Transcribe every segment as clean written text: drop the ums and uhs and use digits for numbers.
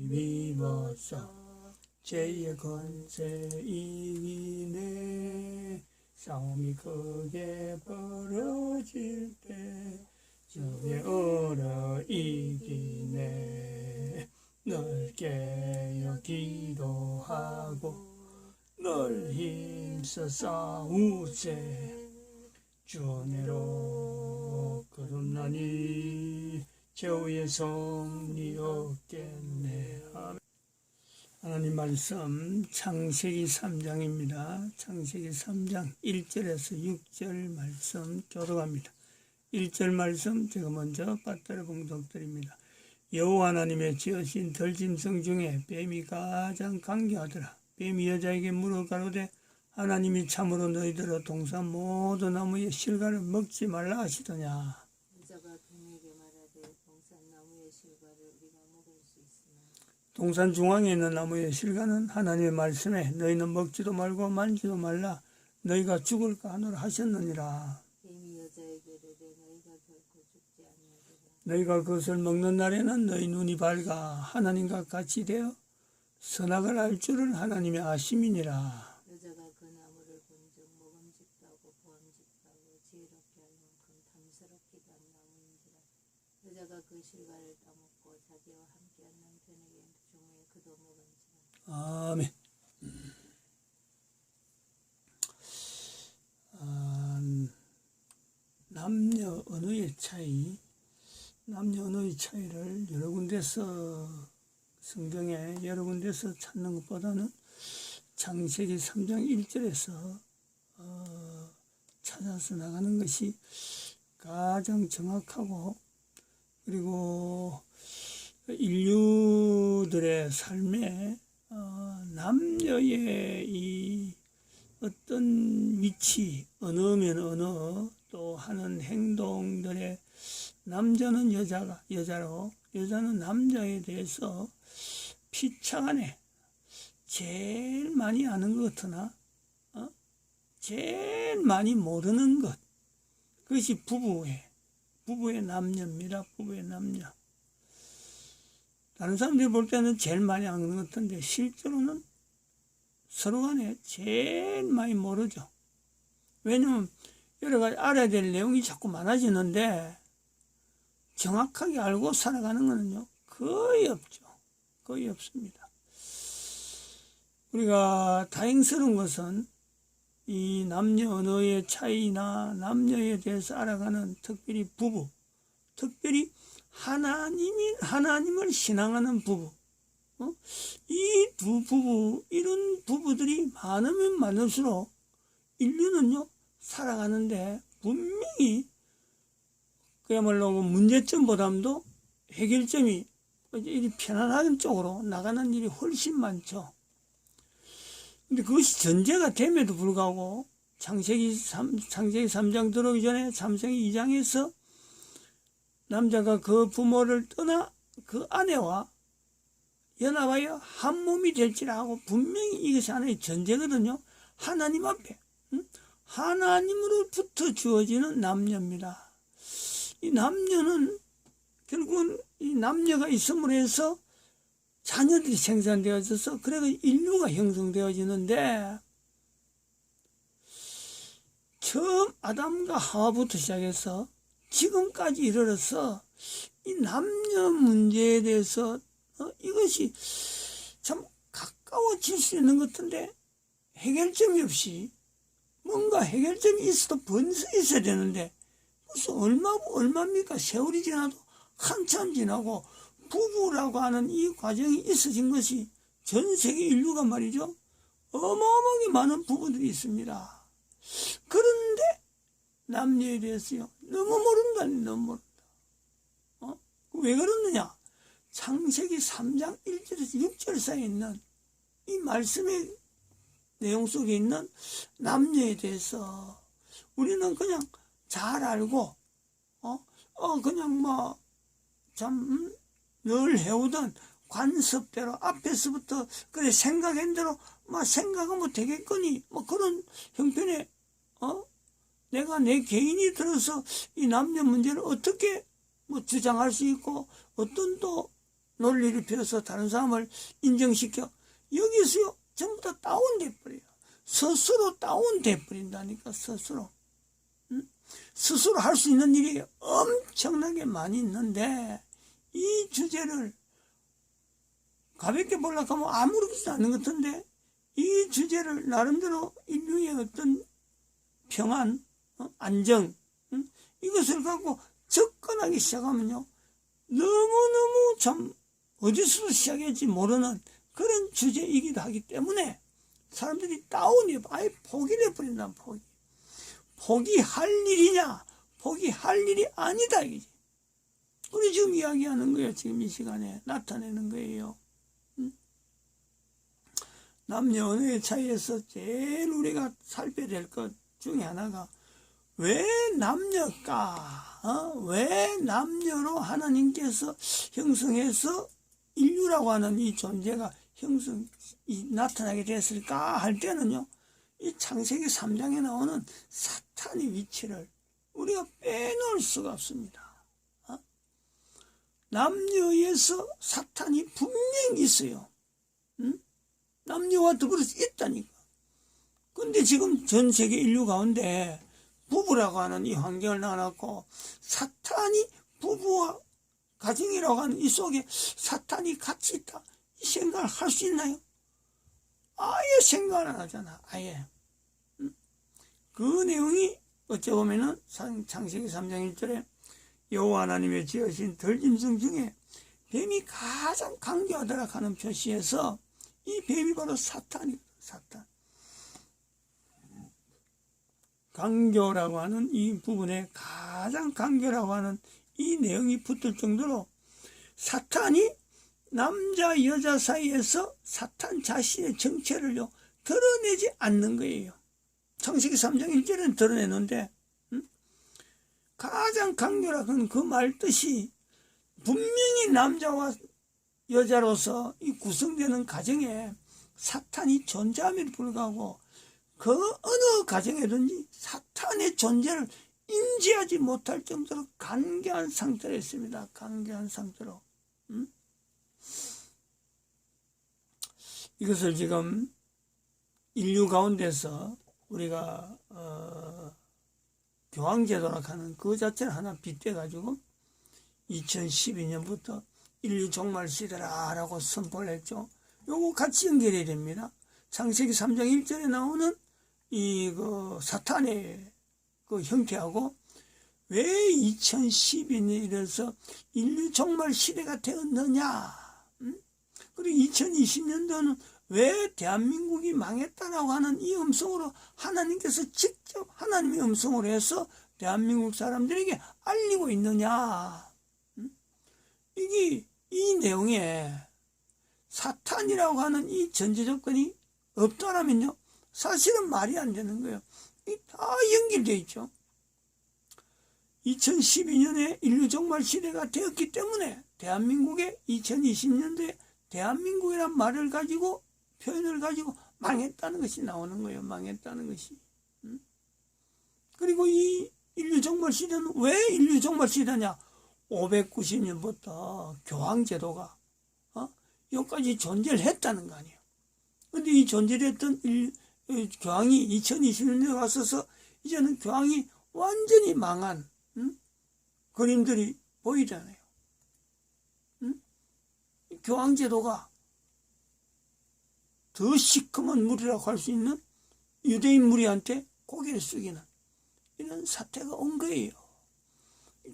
비비소서. 죄의 권세 이기네. 싸움이 크게 벌어질 때 주의 은혜로 이기네. 늘 깨어 기도하고 늘 힘써 싸우세. 주 은혜로 거듭나니 최후의 승리 얻겠네. 아멘. 하나님 말씀 창세기 3장입니다. 창세기 3장 1절에서 6절 말씀 교독합니다. 1절 말씀 제가 먼저 받들어 봉독드립니다. 여호와 하나님의 지으신 들짐승 중에 뱀이 가장 강교하더라. 뱀이 여자에게 물어 가로되 하나님이 참으로 너희들의 동산 모든 나무의 실과를 먹지 말라 하시더냐. 여자가 그에게 말하되 동산 나무의 실과를 우리가 먹을 수 있으나 동산 중앙에 있는 나무의 실과는 하나님의 말씀에 너희는 먹지도 말고 만지도 말라 너희가 죽을까 하노라 하셨느니라. 뱀이 여자에게 이르되 너희가 결코 죽지 아니하리라. 너희가 그것을 먹는 날에는 너희 눈이 밝아 하나님과 같이 되어 선악을 알 줄을 하나님의 아심이니라. 여자가 그 나무를 본즉 먹음직도 하고 보암직도 하고 지혜롭게 할 만큼 탐스럽기도 한 나무인지라. 여자가 그 실과를 따먹고 자기와 함께한 남편에게 중에 그도 먹은지라. 아멘. 남녀 언어의 차이를 여러 군데서 성경에 여러 군데서 찾는 것보다는 창세기 3장 1절에서 찾아서 나가는 것이 가장 정확하고, 그리고 인류들의 삶에 남녀의 이 어떤 위치, 언어면 언어, 또 하는 행동들의 남자는 여자로, 여자는 남자에 대해서 피차간에 제일 많이 아는 것 같으나 제일 많이 모르는 것, 그것이 부부의 남녀입니다. 부부의 남녀. 다른 사람들이 볼 때는 제일 많이 아는 것 같은데 실제로는 서로 간에 제일 많이 모르죠. 왜냐면 여러 가지 알아야 될 내용이 자꾸 많아지는데 정확하게 알고 살아가는 것은요 거의 없죠. 거의 없습니다. 우리가 다행스러운 것은 이 남녀 언어의 차이나 남녀에 대해서 알아가는 특별히 부부, 특별히 하나님을 신앙하는 부부, 이 두 부부, 이런 부부들이 많으면 많을수록 인류는요 살아가는데 분명히 그야말로 문제점보다도 해결점이 편안한 쪽으로 나가는 일이 훨씬 많죠. 근데 그것이 전제가 됨에도 불구하고 창세기 3장 들어오기 전에 창세기 2장에서 남자가 그 부모를 떠나 그 아내와 연합하여 한 몸이 될지라 하고 분명히 이것이 하나의 전제거든요. 하나님 앞에 하나님으로부터 주어지는 남녀입니다. 이 남녀는 결국은 이 남녀가 있음으로 해서 자녀들이 생산되어져서 그래서 인류가 형성되어지는데, 처음 아담과 하와부터 시작해서 지금까지 이르러서 이 남녀 문제에 대해서 이것이 참 가까워질 수 있는 것 같은데 해결점이 없이, 뭔가 해결점이 있어도 번서 있어야 되는데 무슨 얼마입니까? 세월이 지나도 한참 지나고 부부라고 하는 이 과정이 있어진 것이 전 세계 인류가 말이죠 어마어마하게 많은 부부들이 있습니다. 그런데 남녀에 대해서요 너무 모른다. 왜 그러느냐? 창세기 3장 1절에서 6절 사이에 있는 이 말씀의 내용 속에 있는 남녀에 대해서 우리는 그냥 잘 알고 그냥 참 늘 해오던 관습대로 앞에서부터 그래 생각한 대로 생각하면 되겠거니 그런 형편에 내가 내 개인이 들어서 이 남녀 문제를 어떻게 주장할 수 있고 어떤 또 논리를 펴서 다른 사람을 인정시켜 여기서요 전부 다 다운돼 버려요. 스스로 다운돼 버린다니까. 스스로. 스스로 할 수 있는 일이 엄청나게 많이 있는데 이 주제를 가볍게 보려고 하면 아무렇지도 않은 것 같은데 이 주제를 나름대로 인류의 어떤 평안, 안정, 이것을 갖고 접근하기 시작하면요 너무너무 참 어디서 시작할지 모르는 그런 주제이기도 하기 때문에 사람들이 다운이 아예 포기를 해버린다. 포기할 일이냐? 포기할 일이 아니다 이거지. 우리 지금 이야기하는 거예요. 지금 이 시간에 나타내는 거예요. 남녀 언어의 차이에서 제일 우리가 살펴야 될 것 중에 하나가 왜 남녀일까? 왜 남녀로 하나님께서 형성해서 인류라고 하는 이 존재가 나타나게 됐을까 할 때는요, 이 창세기 3장에 나오는 사탄의 위치를 우리가 빼놓을 수가 없습니다. 남녀에서 사탄이 분명히 있어요. 남녀와 더불어서 있다니까. 근데 지금 전 세계 인류 가운데 부부라고 하는 이 환경을 나눠놓고 사탄이 부부와 가정이라고 하는 이 속에 사탄이 같이 있다. 이 생각을 할 수 있나요? 아예 생각을 안 하잖아. 아예. 그 내용이 어찌 보면은 창세기 3장 1절에 여호와 하나님의 지으신 들짐승 중에 뱀이 가장 강교하다라 하는 표시에서 이 뱀이 바로 사탄이거든. 사탄. 강교라고 하는 이 부분에 가장 강교라고 하는 이 내용이 붙을 정도로 사탄이 남자 여자 사이에서 사탄 자신의 정체를요 드러내지 않는 거예요. 창세기 3장 1절은 드러내는데 가장 강교라고 하는 그 말 뜻이 분명히 남자와 여자로서 이 구성되는 가정에 사탄이 존재함에도 불구하고 그 어느 가정에든지 사탄의 존재를 인지하지 못할 정도로 간교한 상태로 있습니다. 간교한 상태로. 이것을 지금 인류 가운데서 우리가 교황제도라고 하는 그 자체를 하나 빗대가지고 2012년부터 인류 종말 시대라고 선포를 했죠. 요거 같이 연결해야 됩니다. 창세기 3장 1절에 나오는 사탄의 그 형태하고 왜 2012년에 이래서 인류 종말 시대가 되었느냐. 그리고 2020년도는 왜 대한민국이 망했다라고 하는 이 음성으로 하나님께서 직접 하나님의 음성으로 해서 대한민국 사람들에게 알리고 있느냐. 이게 이 내용에 사탄이라고 하는 이 전제 조건이 없다라면요 사실은 말이 안 되는 거예요. 이 다 연결되어 있죠. 2012년에 인류 종말 시대가 되었기 때문에 대한민국의 2020년도에 대한민국이란 말을 가지고 표현을 가지고 망했다는 것이 나오는 거예요. 망했다는 것이. 그리고 이 인류 종말 시대는 왜 인류 종말 시대냐? 590년부터 교황제도가 여기까지 존재를 했다는 거 아니에요. 근데 이 존재를 했던 교황이 2020년에 왔어서 이제는 교황이 완전히 망한 그림들이 보이잖아요. 교황제도가 더 시커먼 무리라고 할 수 있는 유대인 무리한테 고개를 숙이는 이런 사태가 온 거예요.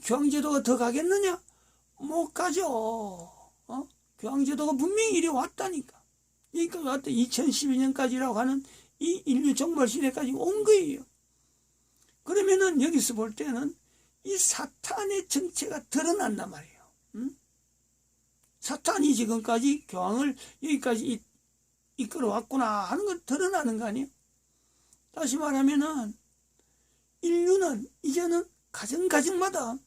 교황제도가 더 가겠느냐? 못 가죠. 교황제도가 분명히 이리 왔다니까. 여기까지 왔다. 2012년까지라고 하는 이 인류 종말 시대까지 온 거예요. 그러면은 여기서 볼 때는 이 사탄의 정체가 드러난단 말이에요. 사탄이 지금까지 교황을 여기까지 이끌어왔구나 하는 건 드러나는 거 아니에요? 다시 말하면은 인류는 이제는 가정마다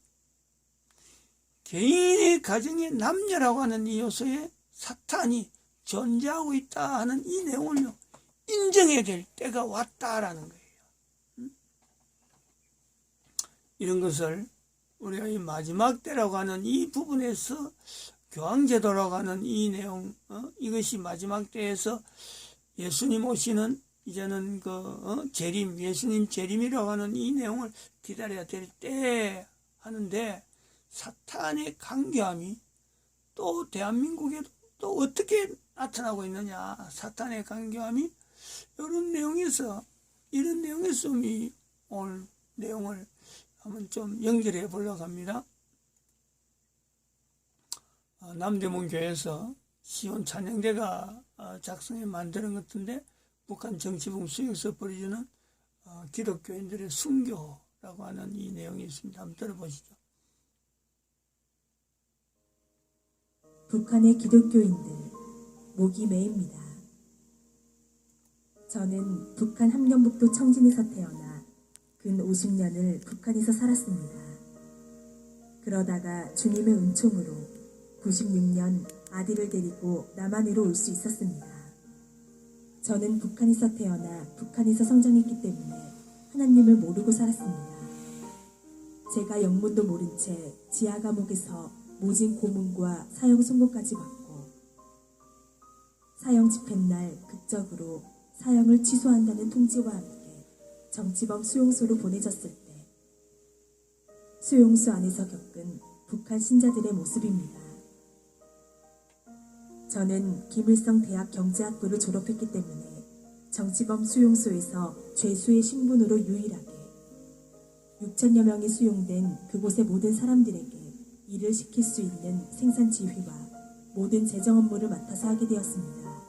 개인의 가정의 남녀라고 하는 이 요소에 사탄이 존재하고 있다 하는 이 내용을요 인정해야 될 때가 왔다라는 거예요. 이런 것을 우리가 이 마지막 때라고 하는 이 부분에서 교황제도라고 하는 이 내용, 이것이 마지막 때에서 예수님 오시는 이제는 재림, 예수님 재림이라고 하는 이 내용을 기다려야 될 때 하는데, 사탄의 강교함이 또 대한민국에도 또 어떻게 나타나고 있느냐. 사탄의 강교함이 이런 내용에서 이 오늘 내용을 한번 좀 연결해 보려고 합니다. 남대문 교회에서 시온 찬양대가 작성해 만드는 것 같은데, 북한 정치범 수용소 벌여주는 기독교인들의 순교라고 하는 이 내용이 있습니다. 한번 들어보시죠. 북한의 기독교인들 목이 메입니다. 저는 북한 함경북도 청진에서 태어나 근 50년을 북한에서 살았습니다. 그러다가 주님의 은총으로 96년 아들을 데리고 남한으로 올 수 있었습니다. 저는 북한에서 태어나 북한에서 성장했기 때문에 하나님을 모르고 살았습니다. 제가 영문도 모른 채 지하 감옥에서 모진 고문과 사형 선고까지 받고 사형 집행날 극적으로 사형을 취소한다는 통지와 함께 정치범 수용소로 보내졌을 때 수용소 안에서 겪은 북한 신자들의 모습입니다. 저는 김일성 대학 경제학부를 졸업했기 때문에 정치범 수용소에서 죄수의 신분으로 유일하게 6천여 명이 수용된 그곳의 모든 사람들에게 일을 시킬 수 있는 생산 지휘와 모든 재정 업무를 맡아서 하게 되었습니다.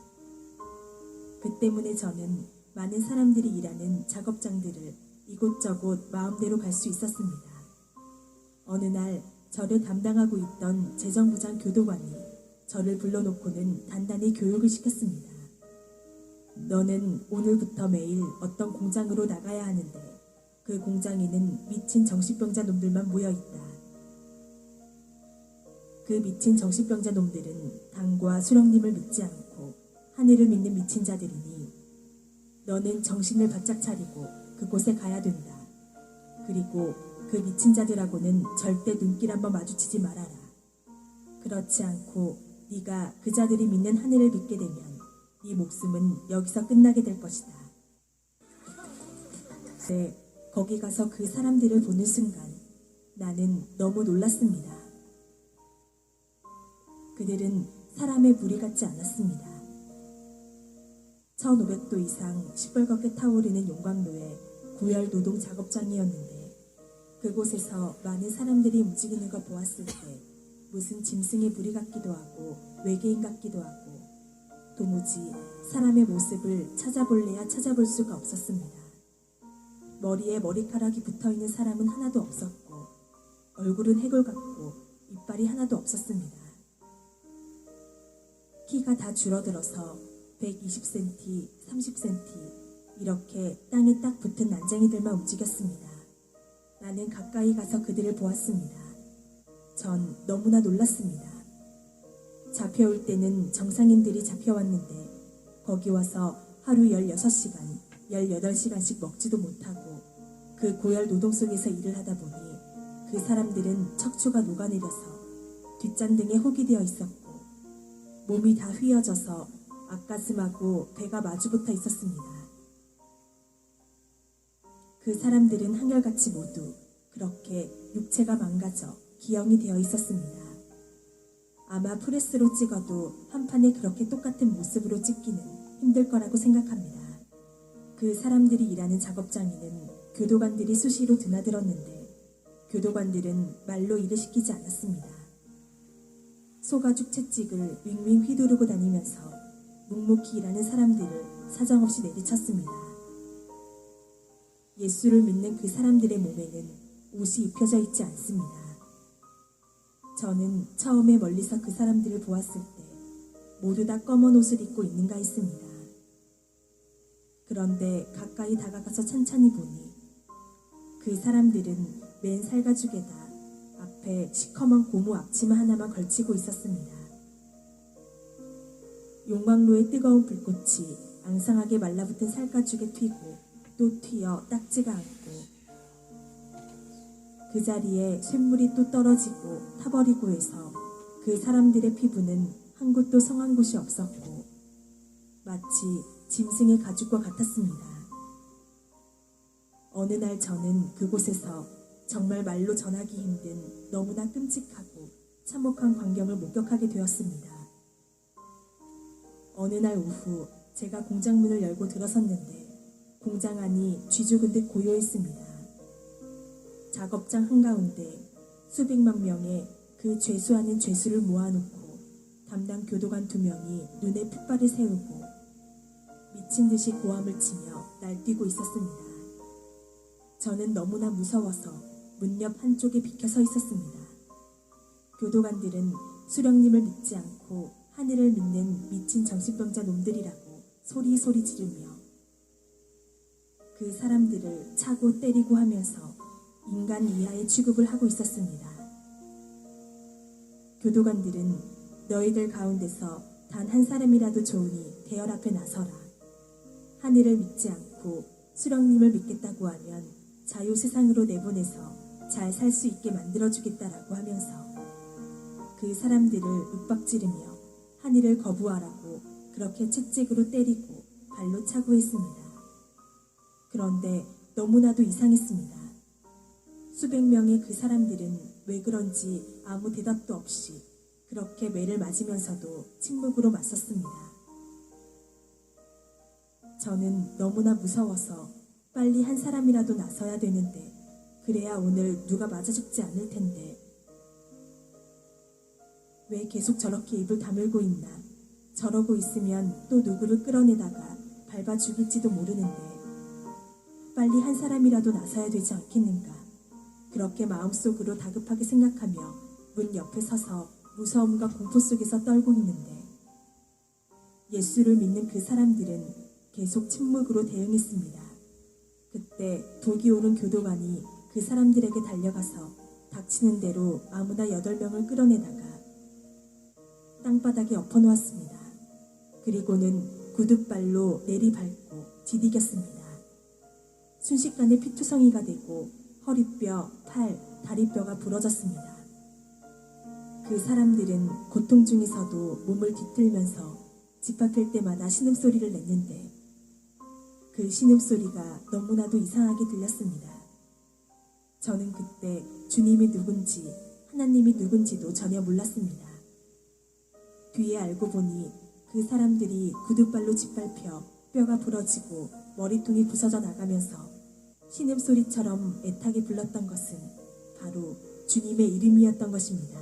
그 때문에 저는 많은 사람들이 일하는 작업장들을 이곳저곳 마음대로 갈 수 있었습니다. 어느 날 저를 담당하고 있던 재정부장 교도관이 저를 불러놓고는 단단히 교육을 시켰습니다. 너는 오늘부터 매일 어떤 공장으로 나가야 하는데 그 공장에는 미친 정신병자 놈들만 모여있다. 그 미친 정신병자 놈들은 당과 수령님을 믿지 않고 하늘을 믿는 미친 자들이니 너는 정신을 바짝 차리고 그곳에 가야 된다. 그리고 그 미친 자들하고는 절대 눈길 한번 마주치지 말아라. 그렇지 않고 네가 그 자들이 믿는 하늘을 믿게 되면 네 목숨은 여기서 끝나게 될 것이다. 네, 거기 가서 그 사람들을 보는 순간 나는 너무 놀랐습니다. 그들은 사람의 무리 같지 않았습니다. 1500도 이상 시뻘겋게 타오르는 용광로의 구열 노동 작업장이었는데 그곳에서 많은 사람들이 움직이는 걸 보았을 때 무슨 짐승의 무리 같기도 하고 외계인 같기도 하고 도무지 사람의 모습을 찾아볼래야 찾아볼 수가 없었습니다. 머리에 머리카락이 붙어있는 사람은 하나도 없었고 얼굴은 해골 같고 이빨이 하나도 없었습니다. 키가 다 줄어들어서 120cm, 30cm 이렇게 땅에 딱 붙은 난쟁이들만 움직였습니다. 나는 가까이 가서 그들을 보았습니다. 전 너무나 놀랐습니다. 잡혀올 때는 정상인들이 잡혀왔는데 거기 와서 하루 16시간, 18시간씩 먹지도 못하고 그 고열 노동 속에서 일을 하다 보니 그 사람들은 척추가 녹아내려서 뒷잔등에 혹이 되어 있었고 몸이 다 휘어져서 앞가슴하고 배가 마주붙어 있었습니다. 그 사람들은 한결같이 모두 그렇게 육체가 망가져 기형이 되어 있었습니다. 아마 프레스로 찍어도 한 판에 그렇게 똑같은 모습으로 찍기는 힘들 거라고 생각합니다. 그 사람들이 일하는 작업장에는 교도관들이 수시로 드나들었는데 교도관들은 말로 일을 시키지 않았습니다. 소가죽 채찍을 윙윙 휘두르고 다니면서 묵묵히 일하는 사람들을 사정없이 내리쳤습니다. 예수를 믿는 그 사람들의 몸에는 옷이 입혀져 있지 않습니다. 저는 처음에 멀리서 그 사람들을 보았을 때 모두 다 검은 옷을 입고 있는가 했습니다. 그런데 가까이 다가가서 찬찬히 보니 그 사람들은 맨 살가죽에다 앞에 시커먼 고무 앞치마 하나만 걸치고 있었습니다. 용광로의 뜨거운 불꽃이 앙상하게 말라붙은 살가죽에 튀고 또 튀어 딱지가 않고 그 자리에 쇳물이 또 떨어지고 타버리고 해서 그 사람들의 피부는 한 곳도 성한 곳이 없었고 마치 짐승의 가죽과 같았습니다. 어느 날 저는 그곳에서 정말 말로 전하기 힘든 너무나 끔찍하고 참혹한 광경을 목격하게 되었습니다. 어느 날 오후 제가 공장 문을 열고 들어섰는데 공장 안이 쥐죽은 듯 고요했습니다. 작업장 한가운데 수백만 명의 그 죄수하는 죄수를 모아놓고 담당 교도관 2명이 눈에 핏발을 세우고 미친 듯이 고함을 치며 날뛰고 있었습니다. 저는 너무나 무서워서 문 옆 한쪽에 비켜 서 있었습니다. 교도관들은 수령님을 믿지 않고 하늘을 믿는 미친 정신병자 놈들이라고 소리소리 지르며 그 사람들을 차고 때리고 하면서 인간 이하의 취급을 하고 있었습니다. 교도관들은 너희들 가운데서 단 한 사람이라도 좋으니 대열 앞에 나서라. 하늘을 믿지 않고 수령님을 믿겠다고 하면 자유 세상으로 내보내서 잘 살 수 있게 만들어주겠다라고 하면서 그 사람들을 윽박지르며 하늘을 거부하라고 그렇게 채찍으로 때리고 발로 차고 했습니다. 그런데 너무나도 이상했습니다. 수백 명의 그 사람들은 왜 그런지 아무 대답도 없이 그렇게 매를 맞으면서도 침묵으로 맞섰습니다. 저는 너무나 무서워서 빨리 한 사람이라도 나서야 되는데 그래야 오늘 누가 맞아 죽지 않을 텐데 왜 계속 저렇게 입을 다물고 있나. 저러고 있으면 또 누구를 끌어내다가 밟아 죽일지도 모르는데 빨리 한 사람이라도 나서야 되지 않겠는가. 그렇게 마음속으로 다급하게 생각하며 문 옆에 서서 무서움과 공포 속에서 떨고 있는데 예수를 믿는 그 사람들은 계속 침묵으로 대응했습니다. 그때 독이 오른 교도관이 그 사람들에게 달려가서 닥치는 대로 아무나 8명을 끌어내다가 땅바닥에 엎어놓았습니다. 그리고는 구둣발로 내리밟고 디디겼습니다. 순식간에 피투성이가 되고 허리뼈, 팔, 다리뼈가 부러졌습니다. 그 사람들은 고통 중에서도 몸을 뒤틀면서 짓밟힐 때마다 신음소리를 냈는데 그 신음소리가 너무나도 이상하게 들렸습니다. 저는 그때 주님이 누군지 하나님이 누군지도 전혀 몰랐습니다. 뒤에 알고 보니 그 사람들이 구둣발로 짓밟혀 뼈가 부러지고 머리통이 부서져 나가면서 신음소리처럼 애타게 불렀던 것은 바로 주님의 이름이었던 것입니다.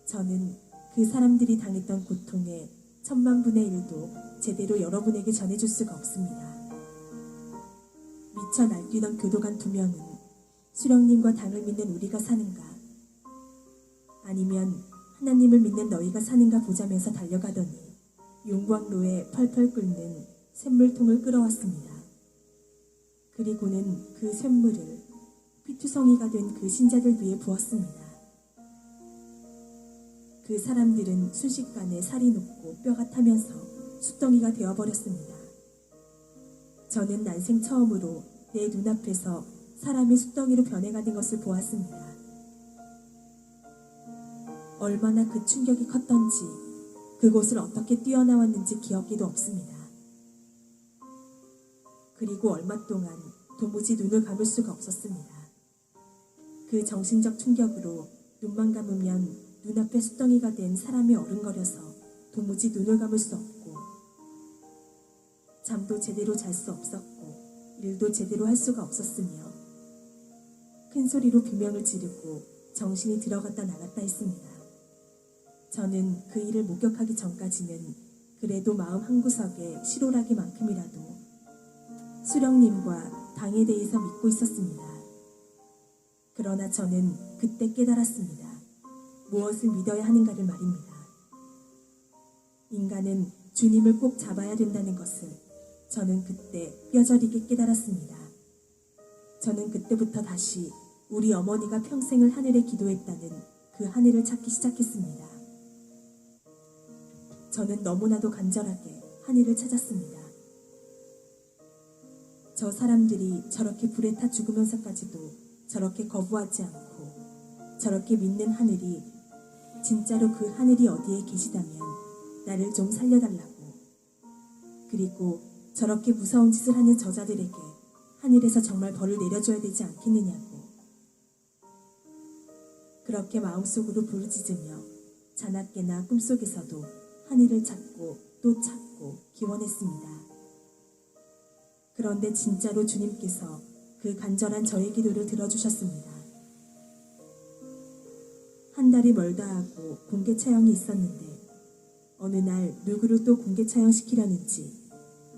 저는 그 사람들이 당했던 고통의 1000만분의 1도 제대로 여러분에게 전해줄 수가 없습니다. 미쳐 날뛰던 교도관 2명은 수령님과 당을 믿는 우리가 사는가 아니면 하나님을 믿는 너희가 사는가 보자면서 달려가더니 용광로에 펄펄 끓는 샘물통을 끌어왔습니다. 그리고는 그 샘물을 피투성이가 된 그 신자들 위에 부었습니다. 그 사람들은 순식간에 살이 녹고 뼈가 타면서 숫덩이가 되어버렸습니다. 저는 난생 처음으로 내 눈앞에서 사람이 숫덩이로 변해가는 것을 보았습니다. 얼마나 그 충격이 컸던지 그곳을 어떻게 뛰어나왔는지 기억에도 없습니다. 그리고 얼마 동안 도무지 눈을 감을 수가 없었습니다. 그 정신적 충격으로 눈만 감으면 눈앞에 숫덩이가 된 사람이 어른거려서 도무지 눈을 감을 수 없고 잠도 제대로 잘 수 없었고 일도 제대로 할 수가 없었으며 큰 소리로 비명을 지르고 정신이 들어갔다 나갔다 했습니다. 저는 그 일을 목격하기 전까지는 그래도 마음 한구석에 실오라기만큼이라도 수령님과 당에 대해서 믿고 있었습니다. 그러나 저는 그때 깨달았습니다. 무엇을 믿어야 하는가를 말입니다. 인간은 주님을 꼭 잡아야 된다는 것을 저는 그때 뼈저리게 깨달았습니다. 저는 그때부터 다시 우리 어머니가 평생을 하늘에 기도했다는 그 하늘을 찾기 시작했습니다. 저는 너무나도 간절하게 하늘을 찾았습니다. 저 사람들이 저렇게 불에 타 죽으면서까지도 저렇게 거부하지 않고 저렇게 믿는 하늘이 진짜로 그 하늘이 어디에 계시다면 나를 좀 살려달라고. 그리고 저렇게 무서운 짓을 하는 저자들에게 하늘에서 정말 벌을 내려줘야 되지 않겠느냐고. 그렇게 마음속으로 부르짖으며 자나깨나 꿈속에서도 하늘을 찾고 또 찾고 기원했습니다. 그런데 진짜로 주님께서 그 간절한 저의 기도를 들어주셨습니다. 한 달이 멀다 하고 공개 처형이 있었는데 어느 날 누구를 또 공개 처형시키려는지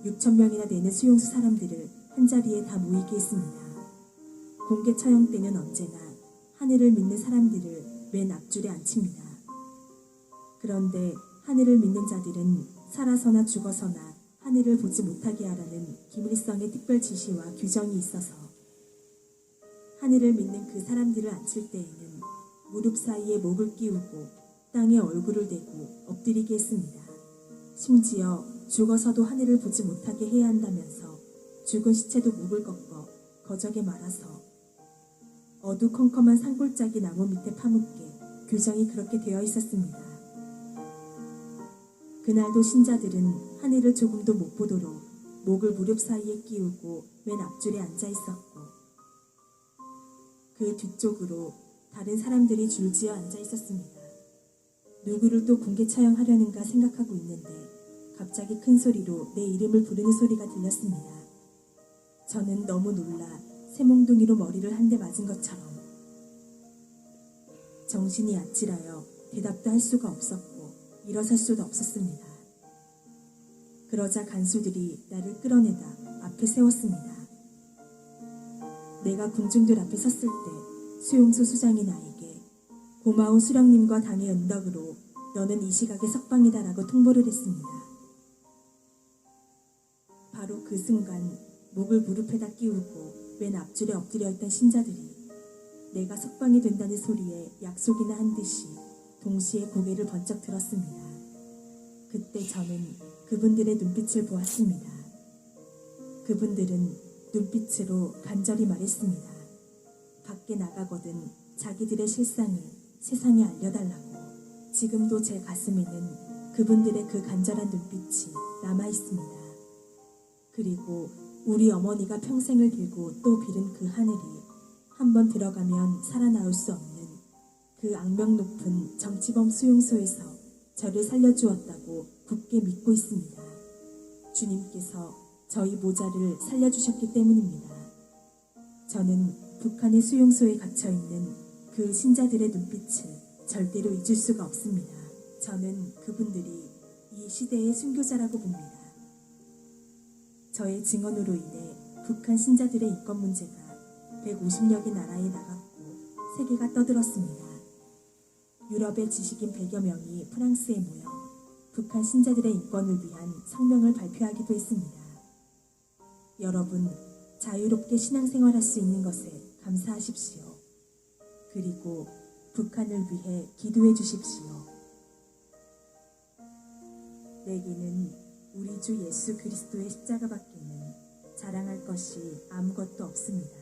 6,000명이나 되는 수용소 사람들을 한자리에 다 모이게 했습니다. 공개 처형 때는 언제나 하늘을 믿는 사람들을 맨 앞줄에 앉힙니다. 그런데 하늘을 믿는 자들은 살아서나 죽어서나 하늘을 보지 못하게 하라는 김일성의 특별 지시와 규정이 있어서 하늘을 믿는 그 사람들을 앉힐 때에는 무릎 사이에 목을 끼우고 땅에 얼굴을 대고 엎드리게 했습니다. 심지어 죽어서도 하늘을 보지 못하게 해야 한다면서 죽은 시체도 목을 꺾어 거적에 말아서 어두컴컴한 산골짜기 나무 밑에 파묻게 규정이 그렇게 되어 있었습니다. 그날도 신자들은 하늘을 조금도 못 보도록 목을 무릎 사이에 끼우고 맨 앞줄에 앉아 있었고 그 뒤쪽으로 다른 사람들이 줄지어 앉아 있었습니다. 누구를 또 공개 처형하려는가 생각하고 있는데 갑자기 큰 소리로 내 이름을 부르는 소리가 들렸습니다. 저는 너무 놀라 새몽둥이로 머리를 한 대 맞은 것처럼 정신이 아찔하여 대답도 할 수가 없었고 일어설 수도 없었습니다. 그러자 간수들이 나를 끌어내다 앞에 세웠습니다. 내가 군중들 앞에 섰을 때 수용소 수장이 나에게 고마운 수령님과 당의 은덕으로 너는 이 시각에 석방이다라고 통보를 했습니다. 바로 그 순간 목을 무릎에다 끼우고 맨 앞줄에 엎드려 있던 신자들이 내가 석방이 된다는 소리에 약속이나 한 듯이 동시에 고개를 번쩍 들었습니다. 그때 저는 그분들의 눈빛을 보았습니다. 그분들은 눈빛으로 간절히 말했습니다. 밖에 나가거든 자기들의 실상을 세상에 알려달라고. 지금도 제 가슴에는 그분들의 그 간절한 눈빛이 남아있습니다. 그리고 우리 어머니가 평생을 빌고 또 빌은 그 하늘이 한번 들어가면 살아나올 수 없는 그 악명 높은 정치범 수용소에서 저를 살려주었다고 굳게 믿고 있습니다. 주님께서 저희 모자를 살려주셨기 때문입니다. 저는 북한의 수용소에 갇혀있는 그 신자들의 눈빛을 절대로 잊을 수가 없습니다. 저는 그분들이 이 시대의 순교자라고 봅니다. 저의 증언으로 인해 북한 신자들의 인권 문제가 150여 개 나라에 나갔고 세계가 떠들었습니다. 유럽의 지식인 100여 명이 프랑스에 모여 북한 신자들의 인권을 위한 성명을 발표하기도 했습니다. 여러분, 자유롭게 신앙생활할 수 있는 것에 감사하십시오. 그리고 북한을 위해 기도해 주십시오. 내게는 우리 주 예수 그리스도의 십자가밖에는 자랑할 것이 아무것도 없습니다.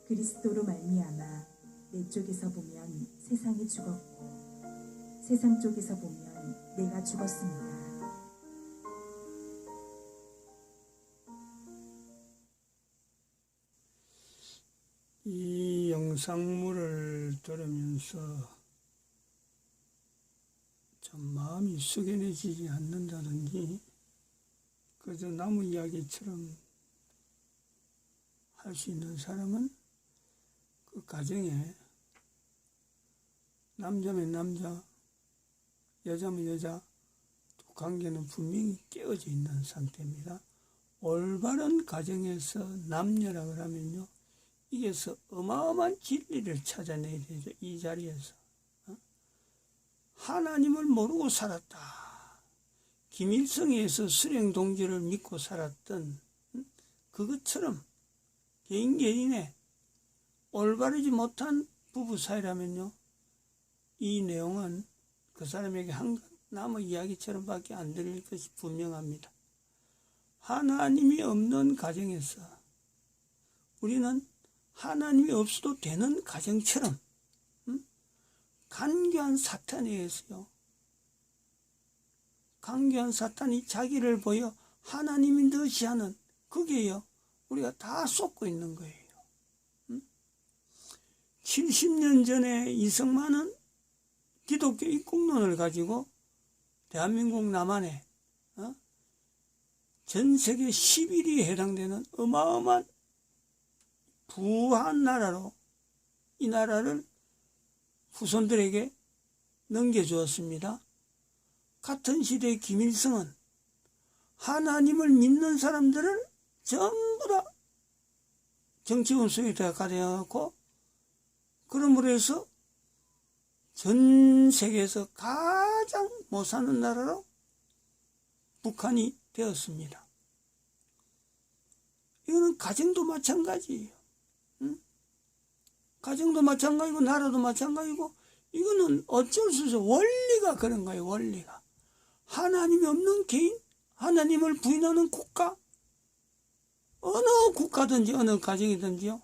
그리스도로 말미암아 내 쪽에서 보면 세상이 죽었고 세상 쪽에서 보면 내가 죽었습니다. 이 영상물을 들으면서 참 마음이 숙연해지지 않는다든지 그저 나무 이야기처럼 할 수 있는 사람은 그 가정에 남자면 남자, 여자면 여자 두 관계는 분명히 깨어져 있는 상태입니다. 올바른 가정에서 남녀라고 하면요, 이게서 어마어마한 진리를 찾아내야 되죠. 이 자리에서 하나님을 모르고 살았다. 김일성에서 수령 동지를 믿고 살았던 그것처럼 개인의 올바르지 못한 부부 사이라면요, 이 내용은 그 사람에게 한 나무 이야기처럼 밖에 안 들릴 것이 분명합니다. 하나님이 없는 가정에서 우리는 하나님이 없어도 되는 가정처럼 간교한 사탄에 의해서요. 간교한 사탄이 자기를 보여 하나님인 듯이 하는 그게요. 우리가 다 쏟고 있는 거예요. 70년 전에 이승만은 기독교 입국론을 가지고 대한민국 남한에 전 세계 11위에 해당되는 어마어마한 부한 나라로 이 나라를 후손들에게 넘겨주었습니다. 같은 시대의 김일성은 하나님을 믿는 사람들을 전부 다 정치원 속에다 가져가고 그러므로 해서 전 세계에서 가장 못 사는 나라로 북한이 되었습니다. 이거는 가정도 마찬가지예요. 가정도 마찬가지고 나라도 마찬가지고 이거는 어쩔 수 없어. 원리가 그런 거예요. 원리가. 하나님이 없는 개인, 하나님을 부인하는 국가, 어느 국가든지 어느 가정이든지요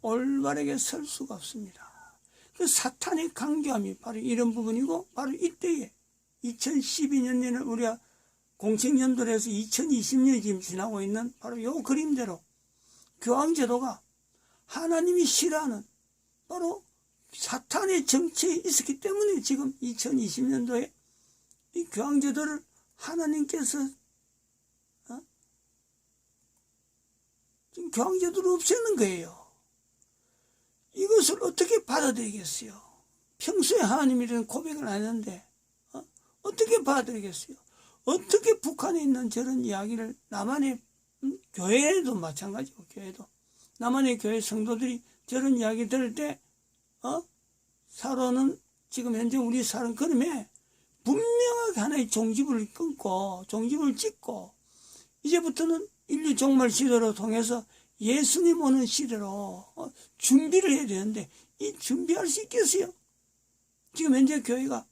올바르게 설 수가 없습니다. 그 사탄의 강교함이 바로 이런 부분이고 바로 이때에 2012년에는 우리가 공책연도로 해서 2020년이 지금 지나고 있는 바로 요 그림대로 교황제도가 하나님이 싫어하는 바로 사탄의 정치에 있었기 때문에 지금 2020년도에 이 교황제도를 하나님께서 지금 교황제도를 없애는 거예요. 이것을 어떻게 받아들이겠어요? 평소에 하나님이라는 고백을 안 했는데 어떻게 받아들이겠어요? 어떻게 북한에 있는 저런 이야기를 남한의 교회도 마찬가지고 교회도 남한의 교회 성도들이 저런 이야기 들을 때 사로는 지금 현재 우리 사는 그림에 분명하게 하나의 종지부를 끊고 종지부를 찍고 이제부터는 인류 종말 시대로 통해서 예수님 오는 시대로 준비를 해야 되는데 이 준비할 수 있겠어요? 지금 현재 교회가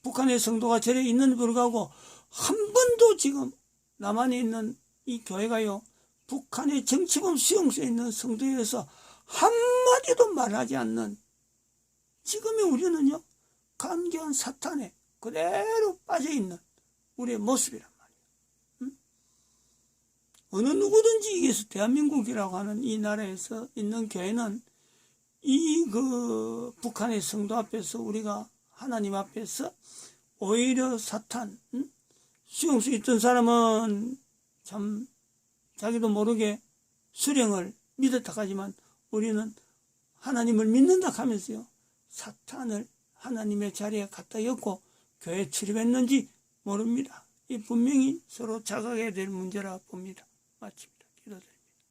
북한의 성도가 절에 있는 불구하고 한 번도 지금 남한에 있는 이 교회가요 북한의 정치범 수용소에 있는 성도에 의해서 한마디도 말하지 않는 지금의 우리는요 간교한 사탄에 그대로 빠져있는 우리의 모습이란 말이에요. 어느 누구든지 이게서 대한민국이라고 하는 이 나라에서 있는 교회는 이 북한의 성도 앞에서 우리가 하나님 앞에서 오히려 사탄 수용소에 있던 사람은 참 자기도 모르게 수령을 믿었다 하지만 우리는 하나님을 믿는다 하면서요 사탄을 하나님의 자리에 갖다 엮고 교회에 출입했는지 모릅니다. 이 분명히 서로 자각해야 될 문제라 봅니다. 마칩니다. 기도드립니다.